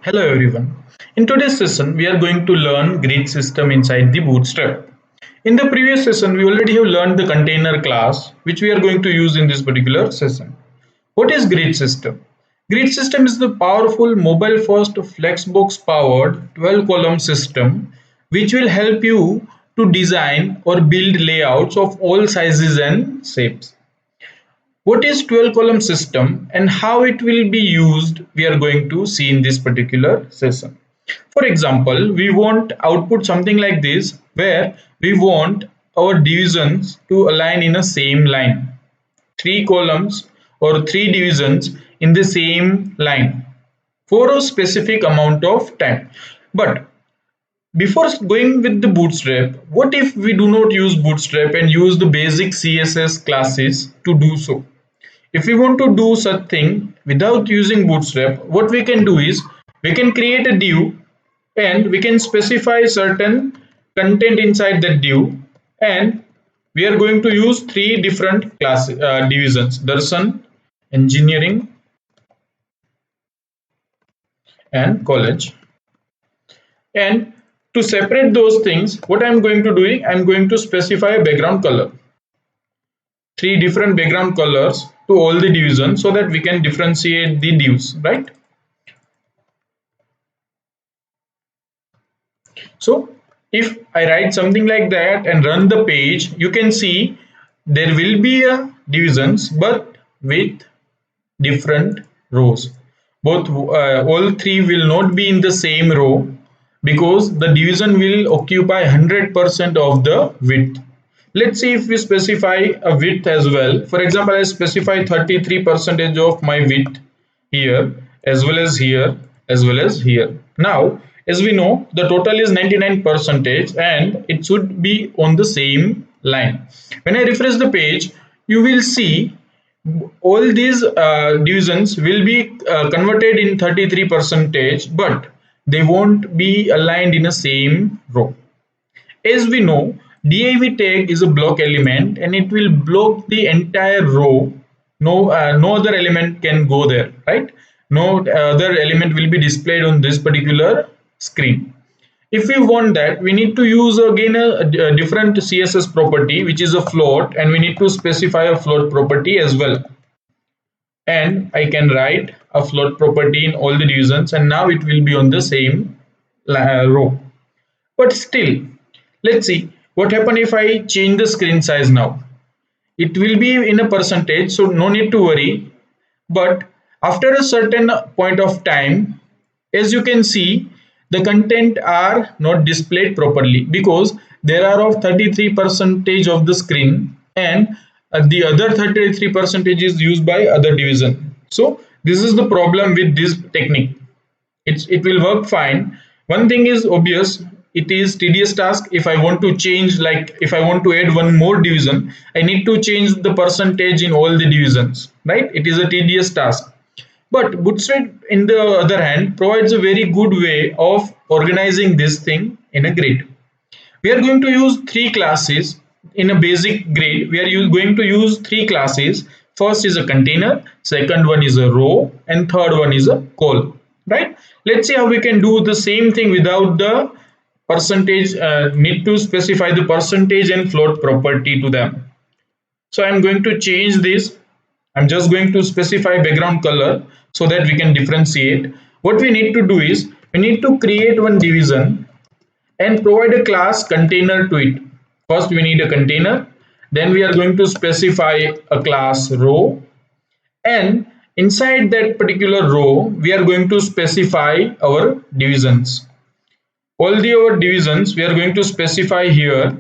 Hello everyone. In today's session, we are going to learn grid system inside the Bootstrap. In the previous session, we already have learned the container class, which we are going to use in this particular session. What is grid system? Grid system is the powerful mobile-first flexbox-powered 12-column system, which will help you to design or build layouts of all sizes and shapes. What is 12 column system and how it will be used we are going to see in this particular session. For example, we want output something like this where we want our divisions to align in a same line. Three columns or three divisions in the same line for a specific amount of time. But before going with the Bootstrap, what if we do not use Bootstrap and use the basic CSS classes to do so? If we want to do such thing without using Bootstrap, what we can do is we can create a div and we can specify certain content inside that div, and we are going to use three different class divisions: Darshan, engineering, and college. And to separate those things, what I'm going to do, I'm going to specify a background color, three different background colors to all the divisions so that we can differentiate the divs, right? So if I write something like that and run the page, you can see there will be a divisions but with different rows. Both all three will not be in the same row because the division will occupy 100% of the width. Let's see if we specify a width as well. For example, I specify 33% of my width here, as well as here, as well as here. Now, as we know, the total is 99% and it should be on the same line. When I refresh the page, you will see all these divisions will be converted in 33%, but they won't be aligned in the same row. As we know, div tag is a block element and it will block the entire row. No other element can go there, right? No other element will be displayed on this particular screen. If we want that, we need to use again a different CSS property, which is a float, and we need to specify a float property as well. And I can write a float property in all the divisions, and now it will be on the same row. But still, let's see what happens if I change the screen size now. It will be in a percentage, so no need to worry. But after a certain point of time, as you can see, the content are not displayed properly because there are of 33% of the screen, and the other 33% is used by other division. So this is the problem with this technique. It will work fine. One thing is obvious, it is tedious task. If I want to change, like if I want to add one more division, I need to change the percentage in all the divisions, right? It is a tedious task. But Bootstrap, in the other hand, provides a very good way of organizing this thing in a grid. We are going to use three classes in a basic grid. We are going to use three classes. First is a container, second one is a row, and third one is a call, right? Let's see how we can do the same thing without the percentage. Need to specify the percentage and float property to them. So I'm going to change this. I'm just going to specify background color so that we can differentiate. What we need to do is we need to create one division and provide a class container to it. First we need a container, then we are going to specify a class row, and inside that particular row we are going to specify our divisions. All our divisions we are going to specify here,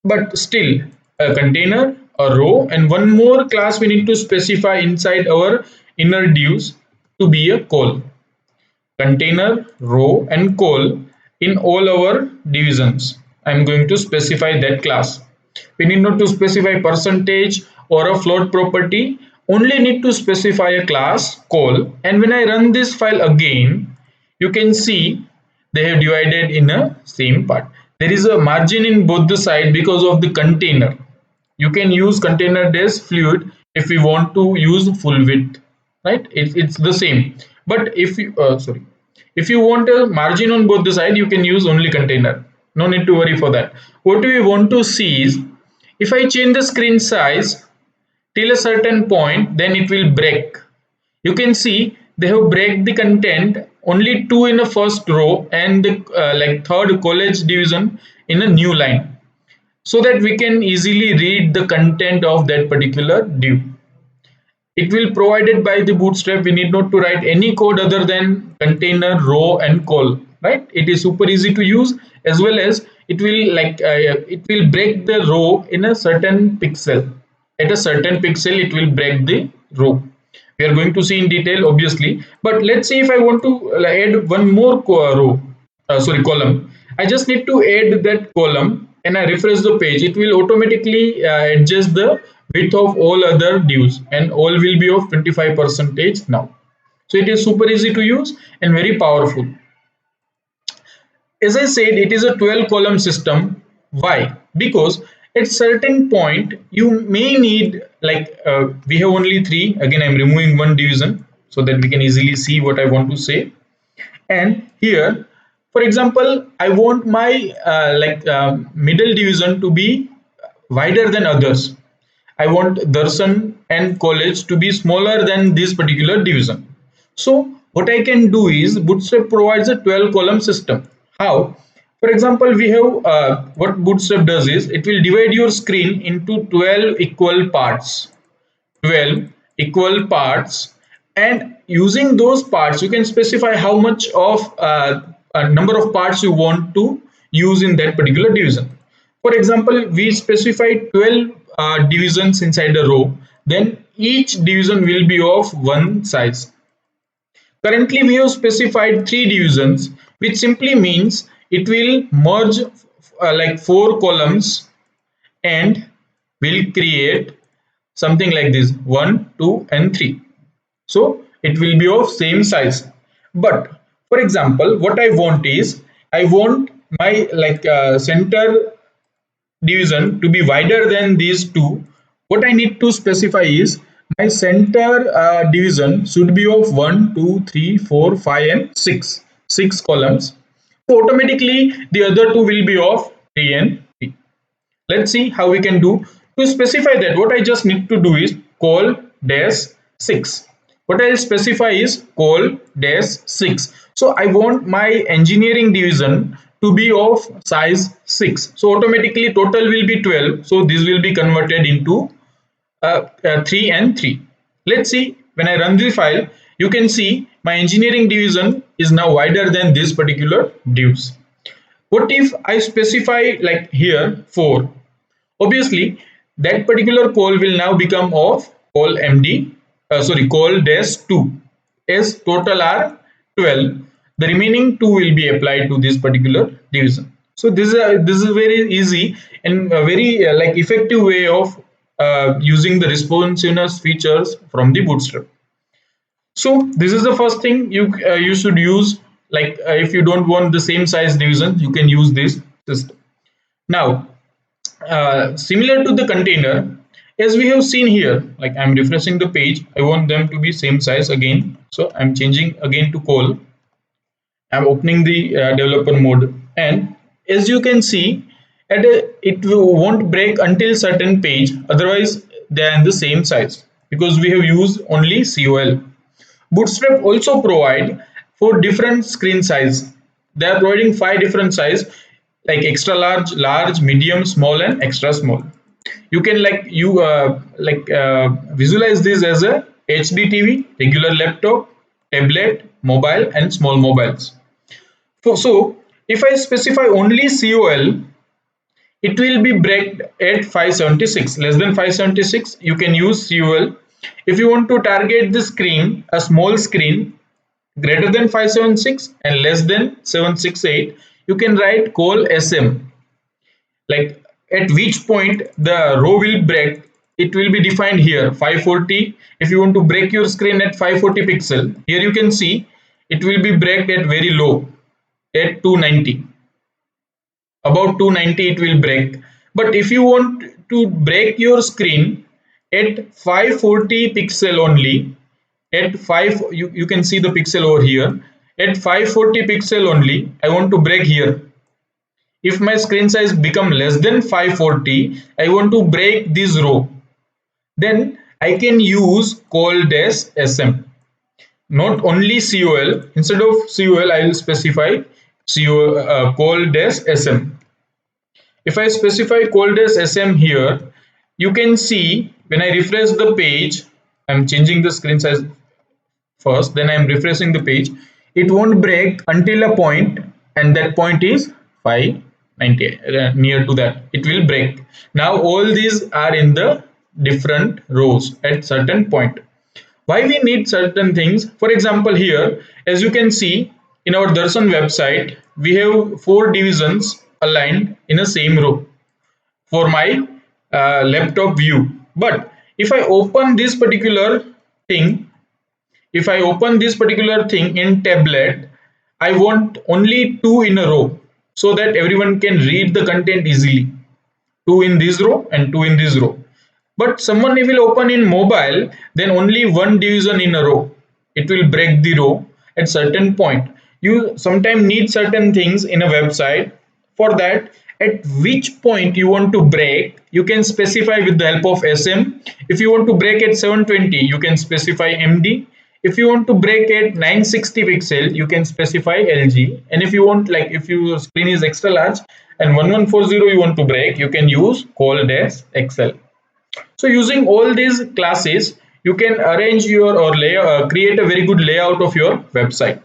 but still a container, a row, and one more class we need to specify inside our inner divs to be a call. Container, row, and call in all our divisions. I'm going to specify that class. We need not to specify percentage or a float property, only need to specify a class call. And when I run this file again, you can see they have divided in a same part. There is a margin in both the side because of the container. You can use container dash fluid if we want to use full width, right? It's the same. But if you want a margin on both the side, you can use only container. No need to worry for that. What we want to see is, if I change the screen size till a certain point, then it will break. You can see they have break the content only two in the first row and the like third college division in a new line, so that we can easily read the content of that particular div. It will provided by the bootstrap. We need not to write any code other than container, row and call, right? It is super easy to use, as well as it will it will break the row in a certain pixel. At a certain pixel it will break the row. We are going to see in detail obviously, but let's see, if I want to add one more row, column, I just need to add that column and I refresh the page. It will automatically adjust the width of all other divs, and all will be of 25% now. So it is super easy to use and very powerful. As I said, it is a 12 column system. Why? Because at certain point you may need we have only three. Again, I'm removing one division so that we can easily see what I want to say. And here, for example, I want my middle division to be wider than others. I want Darshan and college to be smaller than this particular division. So what I can do is, Bootstrap provides a 12 column system. How? For example, we have what Bootstrap does is, it will divide your screen into 12 equal parts. 12 equal parts, and using those parts you can specify how much of a number of parts you want to use in that particular division. For example, we specify 12 divisions inside a row, then each division will be of one size. Currently we have specified three divisions, which simply means it will merge like four columns and will create something like this: 1, 2 and 3. So it will be of same size. But for example, what I want is, I want my center division to be wider than these two. What I need to specify is, my center division should be of 1, 2, 3, 4, 5 and 6 columns. So automatically the other two will be of 3 and 3. Let's see how we can do. To specify that, what I just need to do is call dash 6. What I'll specify is call dash 6. So I want my engineering division to be of size 6. So automatically total will be 12. So this will be converted into 3 and 3. Let's see, when I run the file, you can see my engineering division is now wider than this particular divs. What if I specify like here 4? Obviously that particular call will now become of call call dash 2, as total are 12. The remaining 2 will be applied to this particular division. So this is very easy and a very effective way of using the responsiveness features from the Bootstrap. So this is the first thing you should use. If you don't want the same size division, you can use this system. Now, similar to the container, as we have seen here, like I'm refreshing the page, I want them to be same size again. So I'm changing again to call. I'm opening the developer mode, and as you can see, it won't break until certain page. Otherwise, they are in the same size because we have used only COL. Bootstrap also provide for different screen size. They are providing 5 different size, like extra large, large, medium, small, and extra small. You can visualize this as a HD TV, regular laptop, tablet, mobile, and small mobiles. So if I specify only COL, it will be break at 576. Less than 576, you can use COL. If you want to target the screen, a small screen, greater than 576 and less than 768, you can write call SM. Like at which point the row will break, it will be defined here 540. If you want to break your screen at 540 pixel, here you can see it will be break at very low, at 290. About 290 it will break. But if you want to break your screen at 540 pixel only, at 5, you can see the pixel over here. At 540 pixel only, I want to break here. If my screen size become less than 540, I want to break this row. Then I can use col dash sm. Not only col. Instead of col, I will specify col dash sm. If I specify col dash sm here, you can see when I refresh the page, I'm changing the screen size first, then I'm refreshing the page. It won't break until a point, and that point is 590, near to that. It will break. Now all these are in the different rows at certain point. Why we need certain things? For example, here, as you can see in our Darshan website, we have 4 divisions aligned in a same row for my laptop view. But if I open this particular thing, if I open this particular thing in tablet, I want only 2 in a row so that everyone can read the content easily. 2 in this row and 2 in this row. But someone will open in mobile, then only 1 division in a row. It will break the row at certain point. You sometimes need certain things in a website. For that, at which point you want to break, you can specify with the help of SM. If you want to break at 720, you can specify MD. If you want to break at 960 pixel, you can specify LG. And if you want, like if your screen is extra large and 1140 you want to break, you can use col dash XL. So using all these classes, you can arrange your or create a very good layout of your website.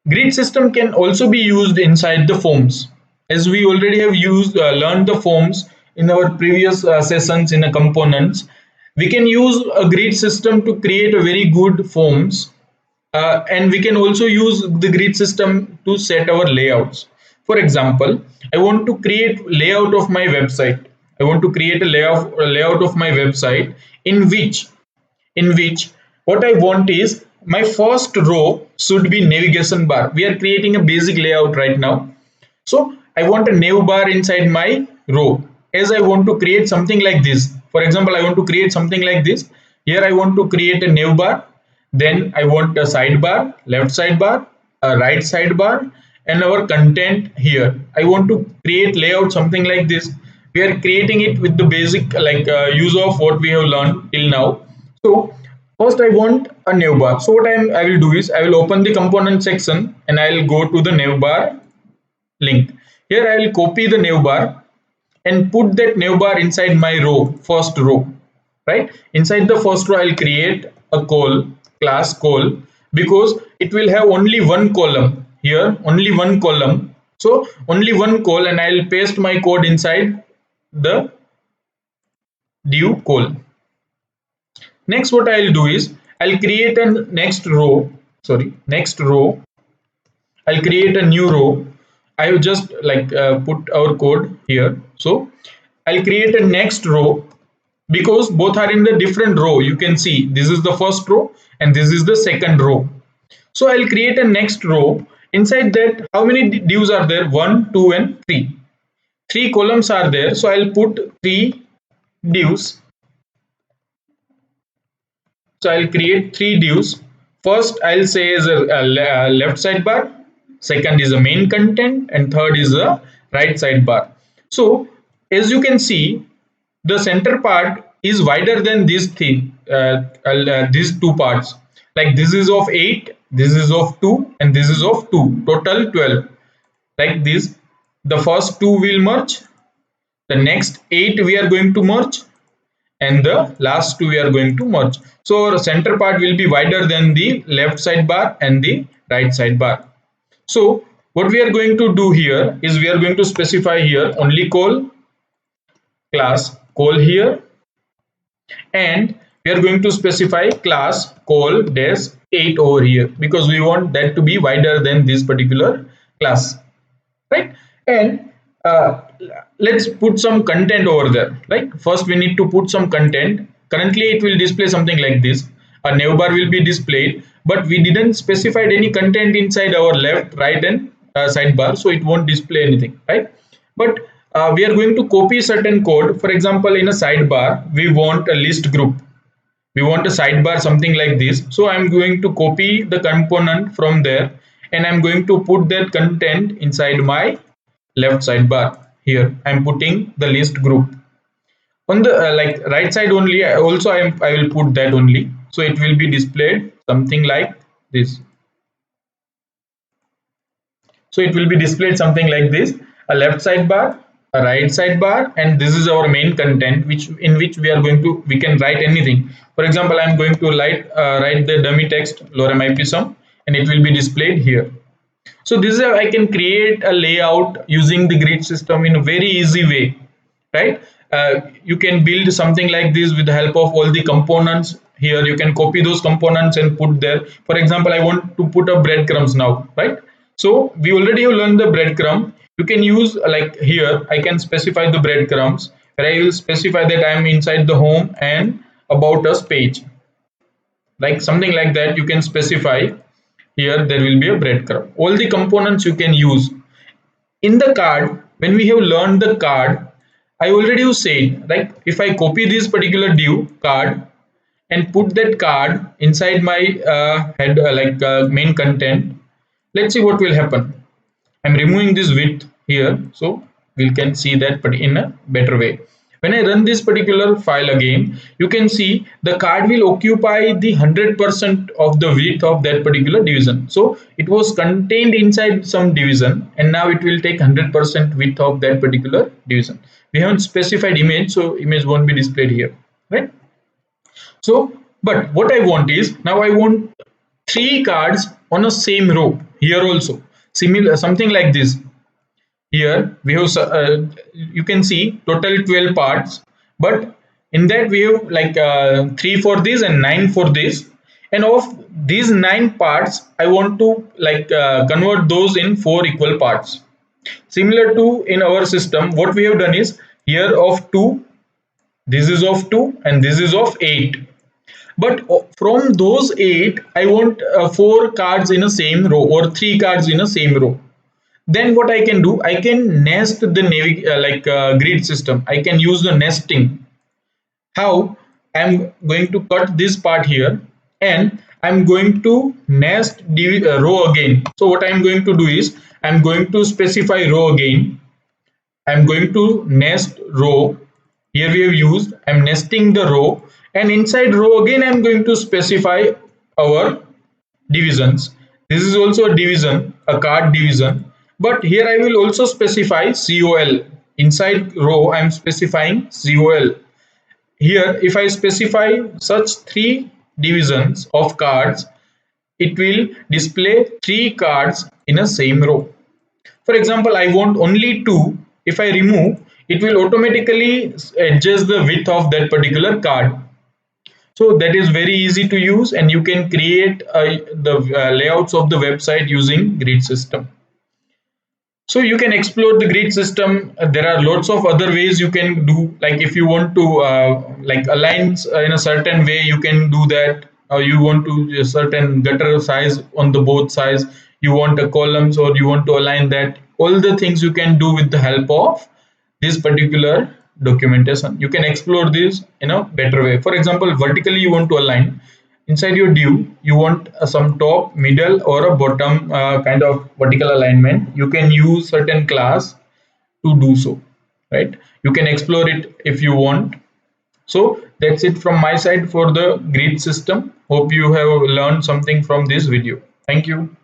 Grid system can also be used inside the forms, as we already have learned the forms in our previous sessions in the components. We can use a grid system to create a very good forms, and we can also use the grid system to set our layouts. For example, I want to create layout of my website. I want to create a layout of my website in which what I want is my first row should be navigation bar. We are creating a basic layout right now. So I want a nav bar inside my row, as I want to create something like this. For example, I want to create something like this. Here I want to create a nav bar. Then I want a sidebar, left sidebar, a right sidebar, and our content here. I want to create layout something like this. We are creating it with the basic use of what we have learned till now. So first I want a navbar. So what I will do is I will open the component section and I will go to the navbar link. Here I will copy the navbar and put that navbar inside my row, first row, right? Inside the first row I will create a class call, because it will have only one column here, only one column. So only one call, and I will paste my code inside the div call. Next, what I'll do is I'll create a next row. I'll create a new row. I will just put our code here. So I'll create a next row, because both are in the different row. You can see this is the first row and this is the second row. So I'll create a next row. Inside that, how many divs are there? 1, 2, and 3. 3 columns are there, so I'll put 3 divs. So I'll create 3 divs. First I'll say is a left sidebar, second is a main content, and third is a right sidebar. So as you can see, the center part is wider than these these 2 parts. Like this is of 8, this is of 2, and this is of 2. Total 12. Like this, the first 2 will merge, the next 8 we are going to merge, and the last 2 we are going to merge. So the center part will be wider than the left sidebar and the right sidebar. So what we are going to do here is we are going to specify here only class call here, and we are going to specify class call dash 8 over here, because we want that to be wider than this particular class, right? And let's put some content over there. Like first we need to put some content. Currently it will display something like this. A navbar will be displayed, but we didn't specify any content inside our left, right, and sidebar, so it won't display anything, right? But we are going to copy certain code. For example, in a sidebar we want a list group. we want a sidebar something like this. So I'm going to copy the component from there, and I'm going to put that content inside my left sidebar. Here I'm putting the list group on the like right side only. I will put that only, so it will be displayed something like this. So it will be displayed something like this: a left sidebar, a right sidebar, and this is our main content, which in which we can write anything. For example, I'm going to write the dummy text lorem ipsum, and it will be displayed here. So this is how I can create a layout using the grid system in a very easy way, right? You can build something like this with the help of all the components. Here you can copy those components and put there. For example, I want to put a breadcrumbs now, right? So we already have learned the breadcrumb. You can use like here I can specify the breadcrumbs, where I will specify that I am inside the home and about us page, like something like that. You can specify here there will be a breadcrumb. All the components you can use in the card. When we have learned the card, I already have said, like if I copy this particular div card and put that card inside my head main content, let's see what will happen. I'm removing this width here, so we can see that but in a better way. When I run this particular file again, you can see the card will occupy the 100% of the width of that particular division. So it was contained inside some division, and now it will take 100% width of that particular division. We haven't specified image, so image won't be displayed here, right? So, but what I want is, now I want three cards on a same row here also, similar something like this. Here we have you can see total 12 parts, but in that we have like 3 for this and 9 for this, and of these 9 parts I want to like convert those in 4 equal parts. Similar to in our system, what we have done is, here of 2, this is of 2, and this is of 8. But from those 8 I want 4 cards in a same row, or 3 cards in a same row. Then what I can do, I can nest the grid system. I can use the nesting. How? I'm going to cut this part here, and I'm going to nest the row again. So what I'm going to do is, I'm going to specify row again. I'm going to nest row. Here we have used, I'm nesting the row, and inside row again I'm going to specify our divisions. This is also a division, a card division, but here I will also specify COL. Inside row I'm specifying COL. Here if I specify such 3 divisions of cards, it will display 3 cards in a same row. For example, I want only 2. If I remove, it will automatically adjust the width of that particular card. So that is very easy to use, and you can create the layouts of the website using grid system. So you can explore the grid system. There are lots of other ways you can do, like if you want to like align in a certain way, you can do that. Or you want to a certain gutter size on the both sides, you want a columns, or you want to align that. All the things you can do with the help of this particular documentation. You can explore this in a better way. For example, vertically you want to align inside your div, you want some top, middle, or a bottom kind of vertical alignment. You can use certain class to do so, right? You can explore it if you want. So that's it from my side for the grid system. Hope you have learned something from this video. Thank you.